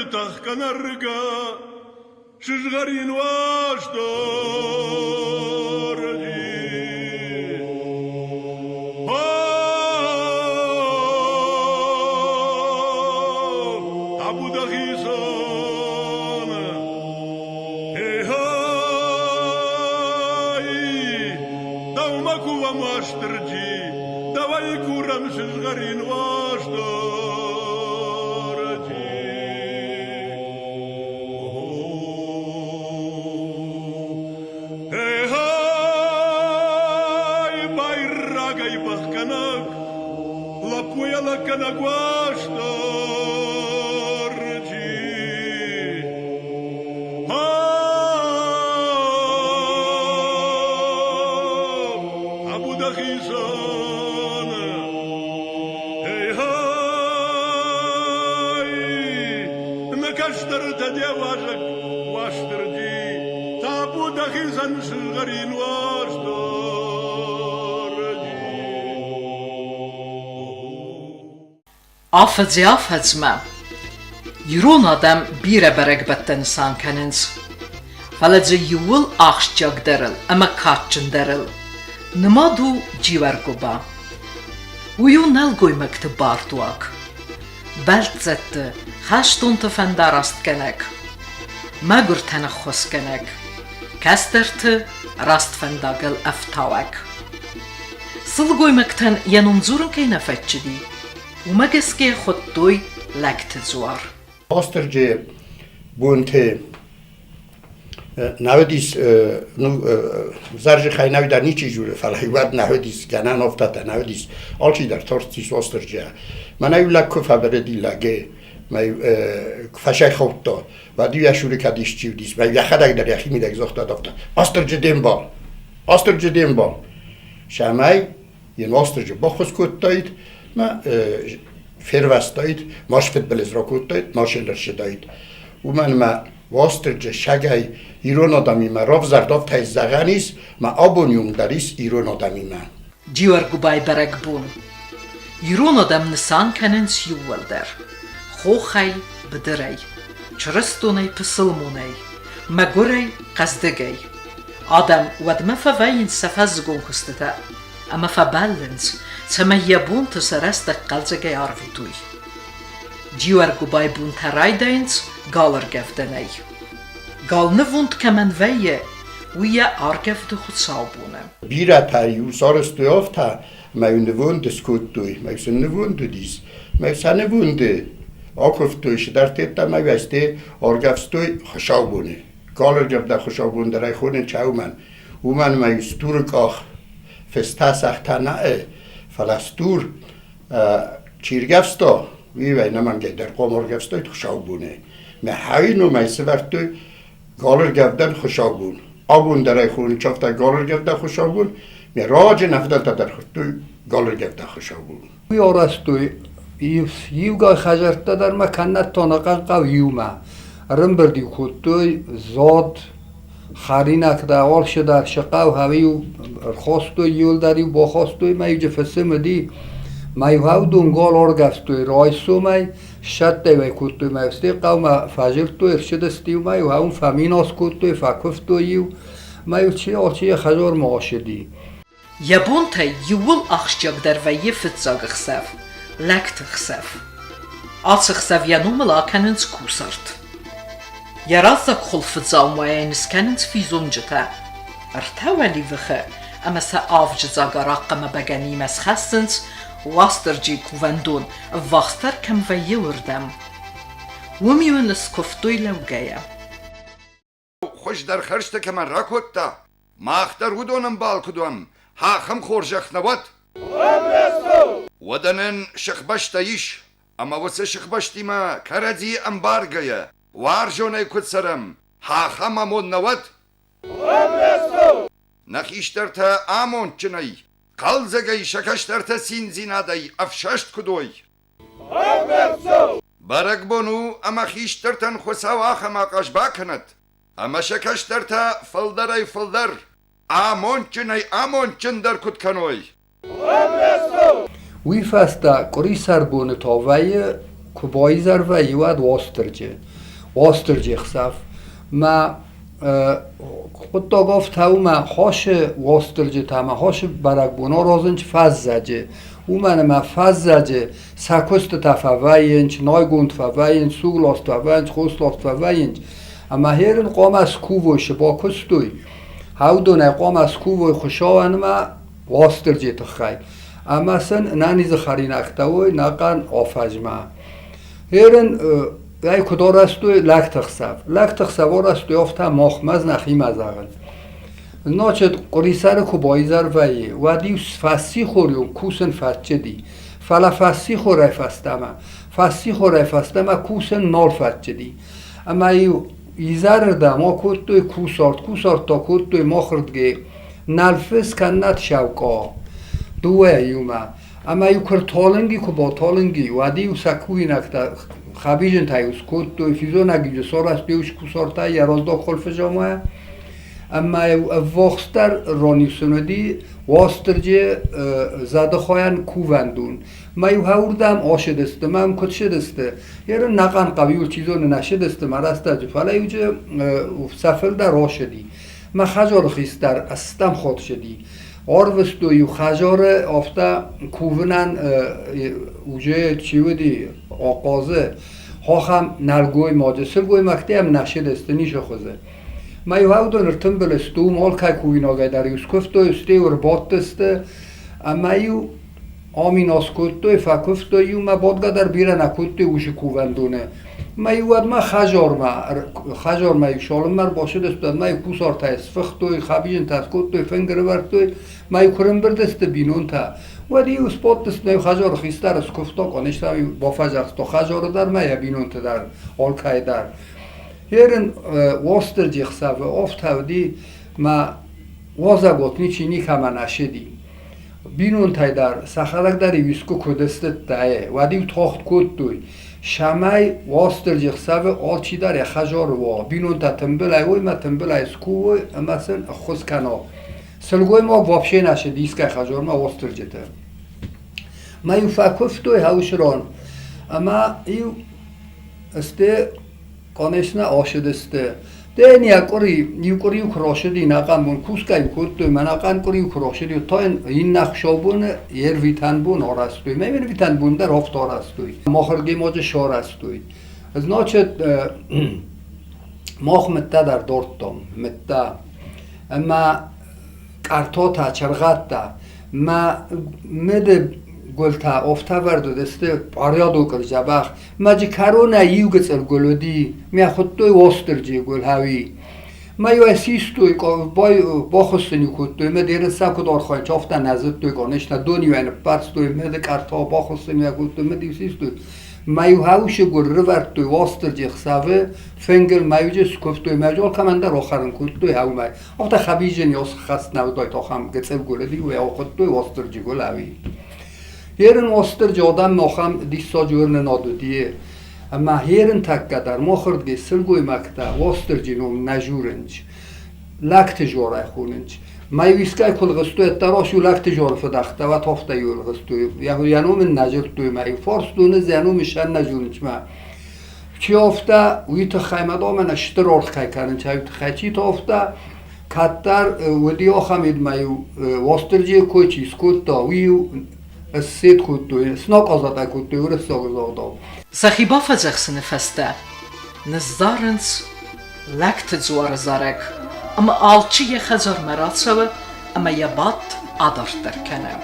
جتخ كنرقا شجغرين واشتور أبو دخيصان هاي دومك وماشترجي دوايكو رمش شجغرين واشتور هاي بايراغا يبخكنك لابويا لكنك واشتور أبو دخيصان هاي نكشتر تدي واجك واشتر دي تابو دخيصان شغرين واشتر Affedme. Jurón adam bíre beregbetten sankenins. Faledze júl axtjag deril, ama katchen deril. Nimadu jivergoba. Uju nelgoy mekte bartuak. Beltzette, hastonte fendarast kenek. Magurtene chos kenek. Kesterte, rast fendagel eftawek. Silgoy mekten yanunzurun kejne fetchidi. ومجسكي خطوي لكت زوار Osterje بونته نودیس زرج خی نویدر نیچی جوره فلای ود نودیس گنن افتاده نودیس آلچی در ترتیس Osterje من ایو لکو فبردی لگه من فشای خوب تا و دیو شوری کدیش چیو دیس من یخدک در یخی میدک زخته دافته Osterje دنبال شمای یه Osterje بخوز کود داید ما فیروست داید ماش فت بلز را کود داید ماش الرش داید و من Osterje شگای ایران آدمی ما راف زرداف تای زغانیس ما آبونیوم داریس ایران آدمی ما جیور گوبای برگ بون ایران آدم نسان کننس یوول در خوخی بدری چرستونی پسلمونی مگوری قصدگی آدم ودم فوین سفزگون کستتا اما فبالنس سما یبون تسرست قلزگی آرویتوی جیور گوبای بون ترای داینس گالر گفتنی گال نووند کمن ویه ویا آرگفت خود سابونه بیره تایو سارست دوافتا ما یون نووند سکوت دوی ما یون نووند دیس ما یون نووند آکوف دویش در تیتا ما وسته آرگفت دوی خشابونه گالر گفته خشابون درای خونه چاو من و من ما یستور کاخ فستا سخته نه فلستور چیرگفستا وی نمان گه در قمار گفستای خشابونه ما هاینو ما سورتوی گالر گفتن خشابون آبون درای خونه چافته گالر گفته خشابون می راج نفدت در خطوی گالر گفته خشابون وی آرستوی یوگای خجرته در مکنت تانقن قو یومه رم بردی خطوی زاد خرینک در آل شده شقه و هوی خواستوی یول داری با خواستوی ما یو جفسه مدی ما یو هاو دونگال آرگستوی رایسو ما شد دوی کتوی ما استی قوم فجرتوی ارشد استی ما یو هاون فمیناس کتوی فکفتوی یو ما یو چی آچی خجار معاشدی یبون تا یول اخشجاگ در ویه فتزاگ خسف لکت خسف آس خسف ینو ملاکننس کوسرد يرازك خلف زاوماينس كانت في زونجتا ارتولي وخه اما سافج زاغراق ما بغاني مسخسنس واسترجي كوفندون واختر كم ويوردم وميون سكفتوي لوغايا خوش در خرشت که من راکوتا ما اختر ودونم بالکدوم ها خم خورجخ نوات ودنن شخبشتایش اما وسه شخبشتی ما کردی امبارگایا وارجونای کد سرم ها خم امون نوات نخیشتر تا آمون چنای قلزگای شکشتر تا سینزینادای افششت کدوی برگ بونو اما خیشتر تن خساو آخم آقاش باکند اما شکشتر تا فلدرای فلدر آمون چن در کد کنوی وی فستا قری سر بونه تا وی کبایی زر وی ود Osterje واسترجی خساف ما خود تا گفت او ما هاش واسترجی تا ما هاش برک بونا رازنچ فز زجه او ما فز زجه سکست تفاوینچ نایگوند فاوینچ سوگلاست فاوینچ خوستلاست فاوینچ اما هرن قام از کووش با کستوی هاو دونه قام از کووی خوشاون ما واسترجی تخای اما سن نانیز خرین اختوی نقن آفجما هرن ای کدار استوی لک تخسف استوی افتا مخمز نخیم از اغل ناچد قریسر کو بایزر وی و دیو فسی خوریون کوسن فتچه دی فلا فسی خوره فستما کوسن نال فتچه دی اما ایزر ده ما کتوی کوسارت تا کتوی مخردگی نلفس کنت شوکا دوه ایوما اما ایو کر تالنگی که با تالنگی و دیو سکوی نکتا خبیجن تایوس کتوی فیزو نگیجه سار است دیوش کوسارتا یرازدا خلف جامعه اما وقتر رانی سندی واسترجه زده خواهن کووندون ما یو هوردم آشدسته ما هم کت شدسته یه نقن قویل چیزون نشدسته ما رسته جفاله یو جه سفر در آشدی ما خجار خیستر استم خود شدی آروستو یو خجار آفتا کوونن اوجه چیو دی آقازه هم نرگوی ماجه سرگوی مکتی هم نشدسته نیشه خوزه ما یو هاودون ارتن بلستو مال که کوین آگه در یوز کفتو استه ور باد دسته اما یو آمین آسکوتو فکفتو یو ما بادگا در بیره نکوتو وش کووندونه ما یو اد ما خجار ما یو شالم مر باشه دست ما یو کوسار تا اسفختو خبیجن تا اسکوتو فنگر ورتو ما یو کرم بردسته بینون تا و دیو سپات دست نیو خجار خیستر اسکفتا کنشتا با فجرستا خجار در ما یا بینون تا در آلکای در هرن واسترجی خسافه افت هودی ما وازگوتنی چینی کما نشدی بینون تای در سخرک در ویسکو کدستت تایه و دیو تاخت کد دوی شمای واسترجی خسافه آل چی در خجار وا بینون تا تنبل ایوی ما تنبل ایسکو مثلا خوز کنا سلگوی ما وابشه نشدی اسکای خجار ما واسترجی تر ما یو فکفت دوی هاوشران اما ایو استه کانشنا آشدسته دنیا کری کراشدی نقام بون کوسکای کد من نقام کری کراشدی تا این نقشابون یر ویتن بون آرستوی میبینی ویتن بون در هفت آرستوی ماخرگی ماج شارستوی از ناچه ماخ متا در دورتم متا اما کارتا تا چرغت تا ما مده گلتا افتا ورد دسته پاریادو کر جبخ ماجی کارونا یو گسل گلودی می خود توی واسترجی گل هاوی ما یو اسیستوی با خستنی کد توی ما دیر سکو دار خواهی چافتا نزد توی گانشتا دونی وین پرس توی مده کارتا با خستنی کد توی ما دیوسیستوی ما یو هاوش گل رو ورد توی واسترجی خساوه فنگل ما یو جه سکوف توی مجال کمن در آخرن کد توی هاو مای آختا خبیجن یاس خست نودای تا خم گسل گلودی و یا خود توی واسترجی گل هاوی هرن واستر جادم ماخم دیسا جورن نادودیه اما هرن تکه در ماخردگی سلگوی مکتا واستر جینوم نجورنج لکت جوره خوننج مایویسکای کل غستوی اتراشو لکت جور فدخته و تافته یور غستوی یعنی من نجرتوی مای فارس دونه زینوم شن نجورنج ما چی افته وی تخیمد آمن اشترار خی کرن چی تخی چی تا افته کتر ودی آخمید مایو واستر جی کوی چیز کود تا ویو السيد كنتو سناق أزاتا كنتو ورسا غزادا زخيبا فزخسن فسته نزدارنس لكت زوار زارك اما آلچي خزار مرات سوى اما يبات آدار دركنه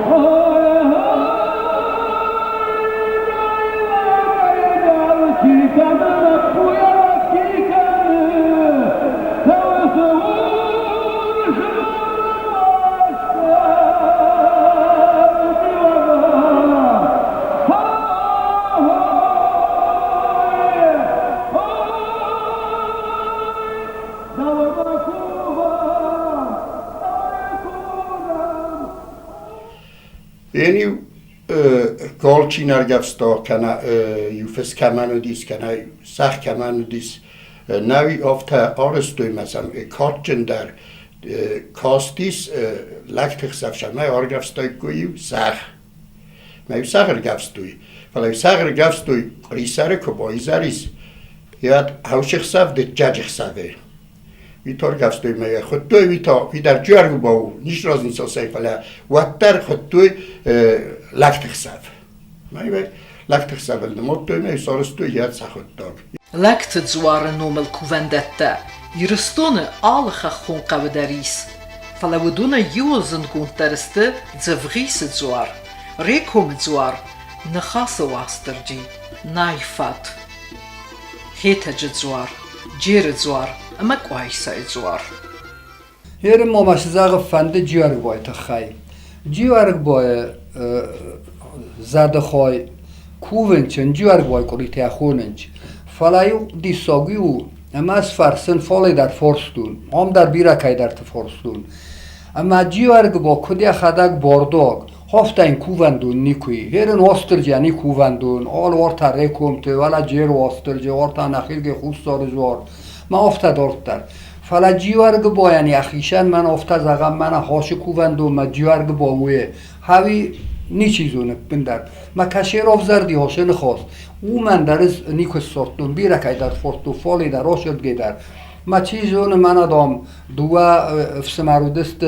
Oh یعنی گالچی نرگفستا کنه یوفس کمانو دیس کنه سخ کمانو دیس نوی آفتا آرستوی مثلا کارچن در کاستیس لکت خسفشن من آرگفستای گویو سخ من سخر گفستوی فلای سخر گفستوی ریسر که بایی زریس یاد هوشخ سف ده ججخ سفه ویتار گفستوی من خود دوی وی در جرگ باو نیش راز نیسا سی فلا وقتر خود دوی لکت خسف من لکت خسف النمود دوی من سارستوی یاد سخود داگ Lekt zoar nomel kuvendetta, jirstone alge gon kawdaris. Falawduna yuzen gunterste zvrise zoar. Rekom zoar, nkhase wasterji, naifat. Hetage zoar, jere zoar, ama kwaisa zoar. Hier ما مش زاغ فند جیارگ باید تخای جیارگ باید زده خای کوونچن جیارگ باید کلیت خوننچ فلایو دیساگیو اما از فرسن فالی در فرستون هم در بیرکای در تفرستون اما جیارگ با کدی خداگ بارداگ هفته این کووندون نیکوی هرن واسترجانی کووندون آل وارتا ریکومته ولا جیر واسترجی وارتا نخیل که خوش سار زوار ما افته دارتر فلا جیوارگ با یعنی اخیشن من افته زغم من هاش کووندون ما جیوارگ با وی هاوی نی چیزونه بندر ما کشیر افزردی هاشه نخواست او من در از نیکو سارتون بیرکای در فورتو فالی در آشد گیدر ما چیزونه من ادام دوا افسمارودست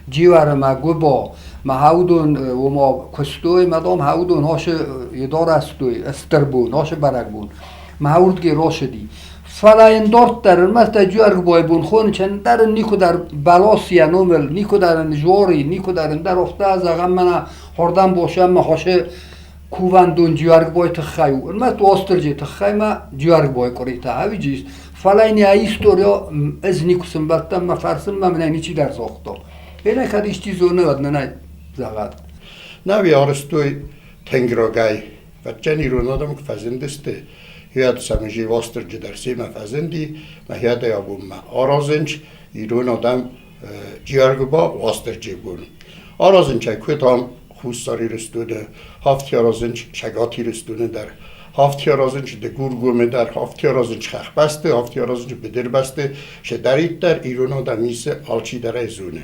جیوار ما گو با ما هاودون و ما کستوی مدام هاودون هاش یدار استوی استربون هاش برگبون ما هاود گی راشدی فلا اندارت در مست جوارگ بای بون خون چند در نیکو در بلاسی نومل نیکو در نجواری نیکو در افته از اغم من هردم باشم ما هاشه کووندون جوارگ بای تخیو ما تو آسترجی تخی ما جوارگ بای کریتا هاوی جیست فلا این ایستوریا از نیکو سنبتم ما فرسن ما من اینی چی در ساختا اینه که دیشتی زونه ود نه زغد نوی آرستوی تنگراگای و جنی رو نادم که فزندسته هیاد سمجی واسترجی در سیما فزندی ما هیاد یابون ما آرازنج ایرون آدم جیارگ با واسترجی بون آرازنج کویت هم خوستاری رستونه هفتی آرازنج شگاتی رستونه در هفتی آرازنج ده گورگومه در هفتی آرازنج خخ بسته هفتی آرازنج بدر بسته شدرید در ایرون آدم میسه آلچی در ایزونه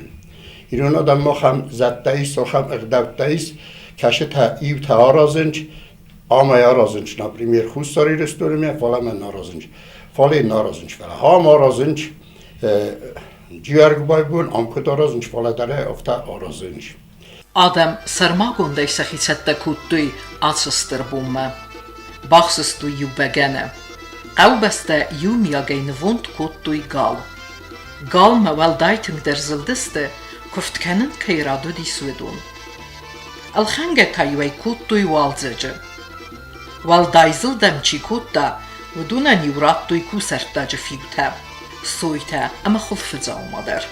ایرون آدم ما خم زده ایست و خم اقدوته ایست کشه تا ایو تا آرازنج آمای آرازنج نپریمیر خوستاری رستونه میه فالا من نارازنج فالا نارازنج فالا هم آرازنج جیارگ بای بون آمکد آرازنج فالا داره افتا آرازنج Adam sarmagondai sachitzetta kuttui alsaster bumme. Baxsestu ju begene. Qaubeste ju miagain wund kuttui gal. Gal ma wel daiting der zildiste kuft kennen kairadu di swedun. Alhange kaiwei kuttui walzege. Wal daizil demchi kutta ودونه نیورات کوسرتاج فیوته سویته اما خفزا اومدر.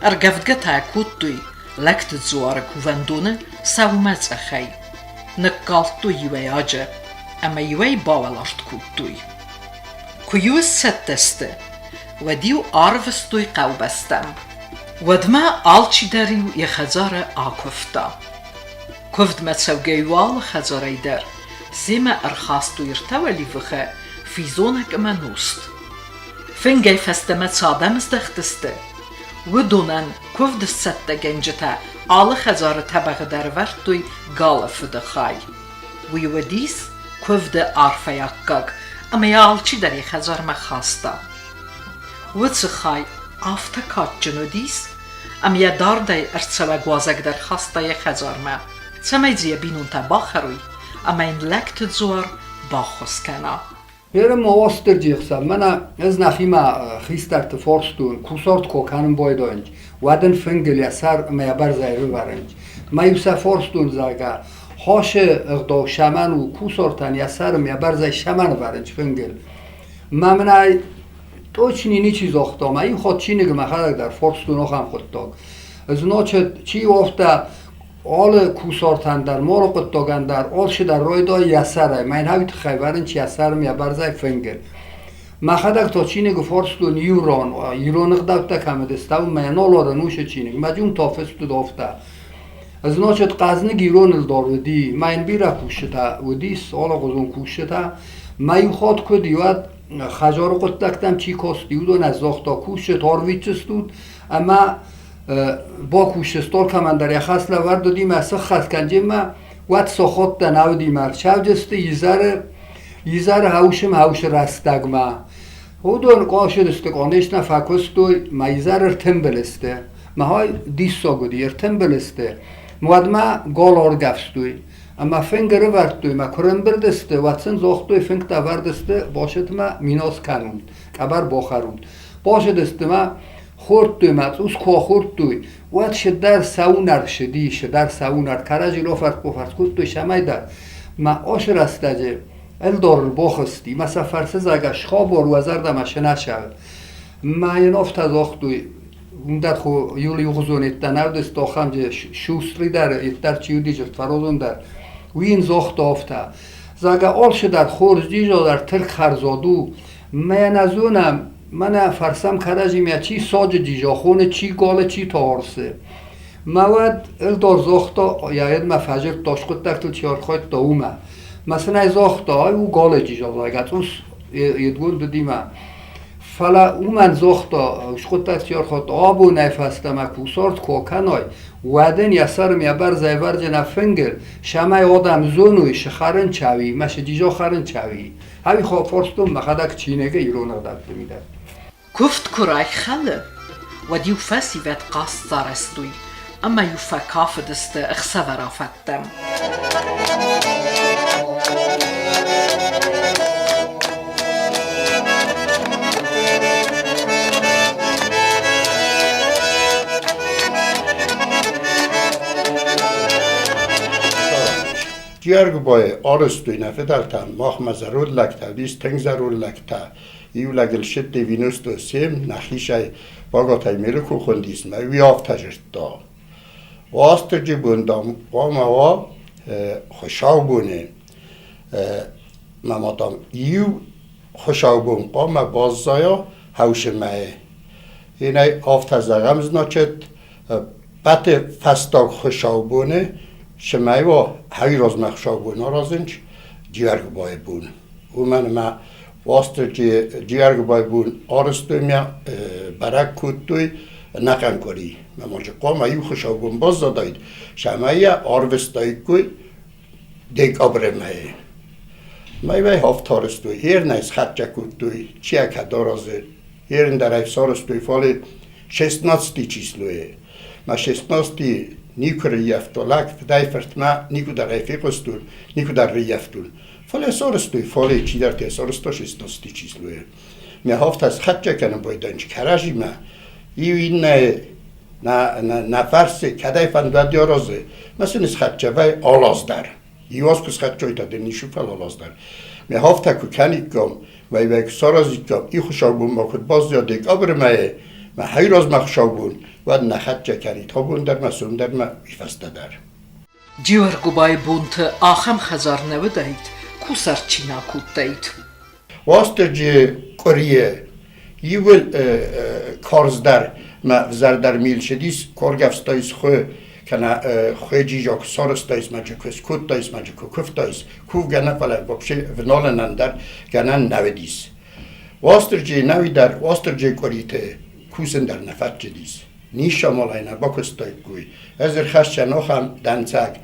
ارگفدگتا کوتوی لکت زوار کووندونه سومت اخی. نکالتو یوی آجه اما یوی باولاشت کوتوی. کیوز ستسته و دیو آروستوی قوبستم. ودما آلچی داریو یخزار آکفتا. کفد متسوگیوال خزاری در زیما ارخاستو یرتولی وخه فیزونک اما نوست. فنگی فستمت سادمز دختسته. و دونن کفد سته گنجتا آل خزار طبقه در ورتوی گالف دخای. و یو دیس کفد آرفه یکاگ اما یالچی داری خزار مخاستا. و تخای آفتا کات جنو دیس اما یدار دای ارتسوه گوازگ در خاستا ی خزار ما. تمیزی بینون تا باخروی اما این لکت زور باخوز کنا. Herim osterjigsa mana ez nakhima khistart forstun kusort kokanım boydoynj waden fengel yasar me bar zayru varenj mayusa forstun zaga hoše gdo shamanu kusortan yasar me bar zay shaman varenj fengel mamnay точно ни чиз охтам ай хотчинег махалак дар forstun okham khottog znochet chi ofta آل کوسارتن در ما رو قطعان در آلش در رویدای یسره من هایت خیبرن چی یسر می برزای فنگل مخدک تا چینه گفرستون ایران اقدام تا کم دستم من نالار نوش چینه مجموع تافست دافته значит қазны гирон дорвди майн бира кушта уди сола гозон кушта май ход кодиват хажар قطتم چی کاستیود و نزاختا کوش تارویچستود اما با کوشستار کمندر یخصل ورد دادیم اصلا خسکنجه ما وقت ساخت دناودی مر شو جسته یزار هوش رستگ ما هودون قاشد استقانش نفکستوی ما یزار ارتنبلسته ما های دیسا گودی ارتنبلسته مواد ما گال آرگفستوی اما فنگر وردوی ما کرم بردسته واتسن زاختوی فنگ تا وردسته باشد ما میناس کنون کبر باخرون باشد است ما خورد دوی مات اوس کو خورد دوی وات شدر ساونر شدی شدر ساونر کراجی لو فرق بفرض کود دوی شمای در ما آش رستجه الدار باخستی ما سفرسه زاگش خواب و وزر دمش نشد ما این افت از دوی اون خو یولی غزونیت دناود است آخام جه شوستری در ایتر چیودی جفت فرازون در وین زاخت آفته زاگا آلش در خورجی جا در تلک خرزادو من ازونم من فرسم کراجی میا چی ساج دیجا خونه چی گاله چی تارسه مواد الدار زاختا یاید ما فجر تاشقت دکتل چیار خواهد داومه مثلا زاختا او گاله دیجا زاگت اوس یدگون دادیمه فلا اومن زاختا شخوت چیار خواهد آبو نفسته مکوسارد کوکنای ودن یسر میا بر زیور جنا فنگل شمای آدم زونوی شخرن چاوی مشه دیجا خرن چاوی همی خواه فرستم مخدک چینگه ایرون داد میده گفت کرای خاله و دیو فسی وید قاست زارستوی اما یو فکاف دسته اخسا ورافتم جیرگ بای آرستوی نفدالتا ماخ مزرود لکتا دیس تنگ زرود لکتا ایو لگل شد وینوستو سیم نخیشای باگاتای میرکو خوندیس ما وی آفتجرد دا واستر جی بوندام قاما خوشاو بونه ممادام ایو خوشاو بون قاما باززایا هوش مای اینای آفتزاغم زناچد بات فستاق خوشاو بونه شمای و هایی راز مخشاو بونه رازنچ جیرگ بای بون او من ما واستر جیرگ بای بون آرستوی میا برک کودتوی نکن کری مماجه قام ایو خوشاو بون باز داداید شمای آروستایی کوی دیگ آبره مای مای وی هفتارستوی هیر نیز خطجه کودتوی چی اکه دارازه هیرن در ایفسارستوی فالی 16 چیزلوی ما 16 نیکو ریفتولک فدای فرتما نیکو در ایفیقستون نیکو در ریفتون فالی سارستوی فالی چی در تی سارستا 16 چیزلوی می هفت از خطجه کنم بایدنچ کراجی ما ایو این نه فرسه کدای فندوادی آرازه مثل نیز خطجه وی آلاز در ایواز کس خطجه تا دنیشو فل آلاز در می هفت اکو کنیک گم وی وی سارازی گم ای خوشا بون ما کد باز یا دیگ آبر مایه ما هی راز مخشا بون و نخطجه کنی تا بون در مسون در ما ایفسته در جیرگو بای بونت آخم خزار نوداید کو سرچینا کود داید واستر جی کوریه یول کارزدر ما زردر میل شدیس کارگفستایس خو کنه خو جیجا سارستایس ماجه کس کود دایس ماجه کف دایس کو گنه فلا بخشه ونال نندر گنه نودیس واستر جی نوی در واستر جی کوریته کوسن در نفت جدیس نیشا مالاینا باکستای کوی ازر خشچه نخم دنسک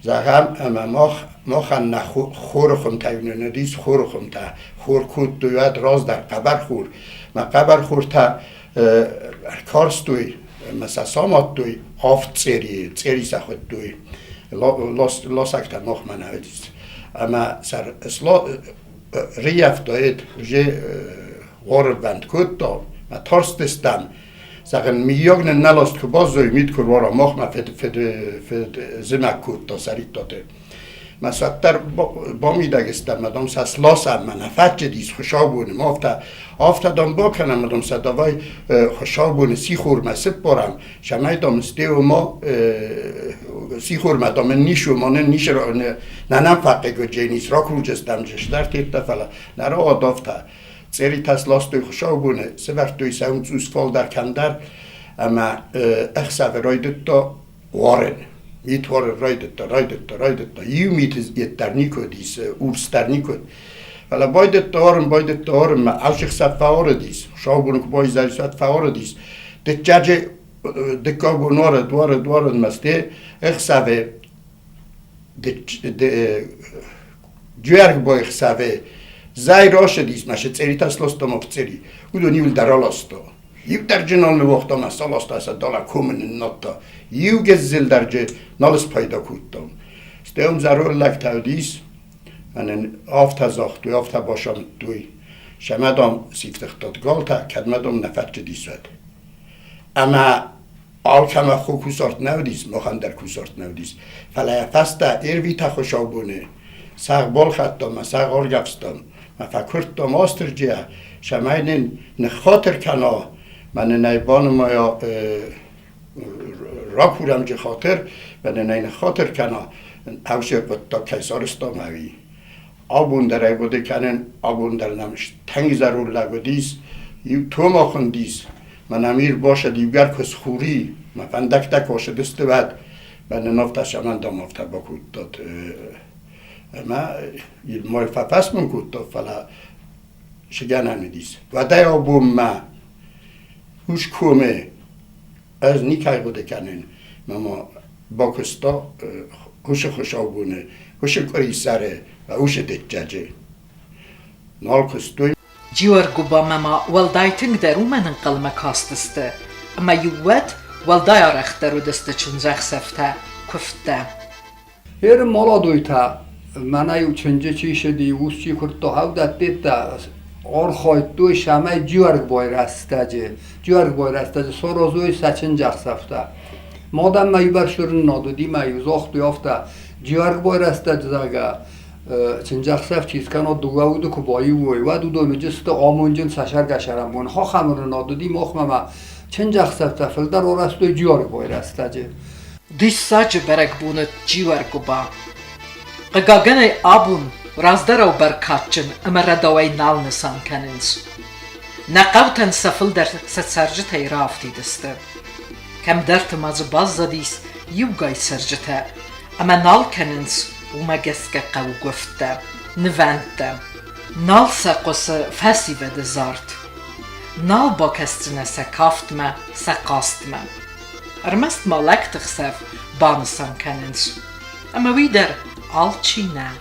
زغم اما ماخن خورخم تاونه ندیس خورخم تا خور کود دوید راز در قبر خور ما قبر خور تا کارستوی مثلا سامات دوی آفت سری سخود دوی لاسک تا ماخ من هدیس اما سر اصلا ریفت داید جه غارد بند کود دا ما ترس دستم ساقن میاگن نلاست که باز زوی مید کروارا ماخ ما فد زمک کود دا سریت داده ما ساتر با میدگستم مدام ساس لاسم من نفت جدیس خوشا بونه ما آفتا دام با کنم مدام سادوای خوشا بونه سی خور مسد بارم شمای دامسته و ما سی خور مدام نیشو ما نیش را ننم فقه گو جینیس را کروجستم جشتر تیرتا فلا نرا آدافتا سری تاس لاستوی خوشا بونه سه وقت دوی ساونس فال در کندر اما اخصا ورای دوتا وارن میتواره رایدت تا یو میت یترنیکو دیس اورسترنیکو ولی باید دارم ما عاشق سفاره دیس شاگون که باید زیاد فواره دیس دچجه دکابو دوار مسته اخسابه جویرگ با اخسابه زای راشه دیس ماشه تریتاس لاستم افسری و دو نیول درالاستو یو در جنال وقتا مسال است از دالا کومن نتا یو گزل درجه نالس پیدا کودم استم ضرور لک تودیس من آفت زاخت و آفت باشم توی شمدام سیفتخت گالتا کدمدام نفت دیسد اما آل کم خو کوسارت نودیس مخان در کوسارت نودیس فلای فستا ایروی تا خوشابونه ساق بال خطم ساق آل گفستم ما فکرت دام آستر جیا شماینن نخاطر کنا من نیبان ما یا را کورم جه خاطر و نه خاطر کنا اوشه تا کیسارستان هوی آبون در ایگوده کنن آبون در نمش تنگ ضرور لگودیس یو تو ما خوندیس من امیر باشه دیگر کس خوری من فندک دک باشه دست بعد من نفتش من دام افته بکود داد اما یه مای فپس من کود داد فلا شگن همیدیس و ده آبون ما هوش کومه از نیکای بوده کنن ما باکستا هوش خوشابونه هوش کاری سره و هوش دجاجه نال کستوی جیور گوبا مما والدایتنگ در اومنن قلمه کاستسته اما یوود والدای آرخ درو دسته چنزخ سفته کفته هر مالا دویتا من ایو چنجه چیشه دی ووس چی کرد تا هاو داد دیتا آر خواهد دوی شمه جیورگ بای رسته سروزوی سچن جخ سفته مادم میبر شرن نادودی میو زاخت یافته جیورگ بای رسته زاگه چنجخ سف چیز کنه دوگاودو که بایی وی و دو مجست آمونجن سشر گشرم بون ها خمر نادودی مخمه چنجخ سفته فلدر و رستوی جیورگ بای رسته جه دیس ساجه برگ بونه جیور گوبا قگاگنه آبون رازدر او برکاتچن اما ردوی نال نسان کننز نقاوتن سفل در سرجته رافتی دسته کم درت مازو باز زدیس یوگای سرجته اما نال کننز وما گسکه قو گفته نوانده نال ساقوس فاسی وده زارد نال با کستنه سکافت ما سقاست ما ارمست مالک تخسف بانسان کننز اما ویدر آل چی نه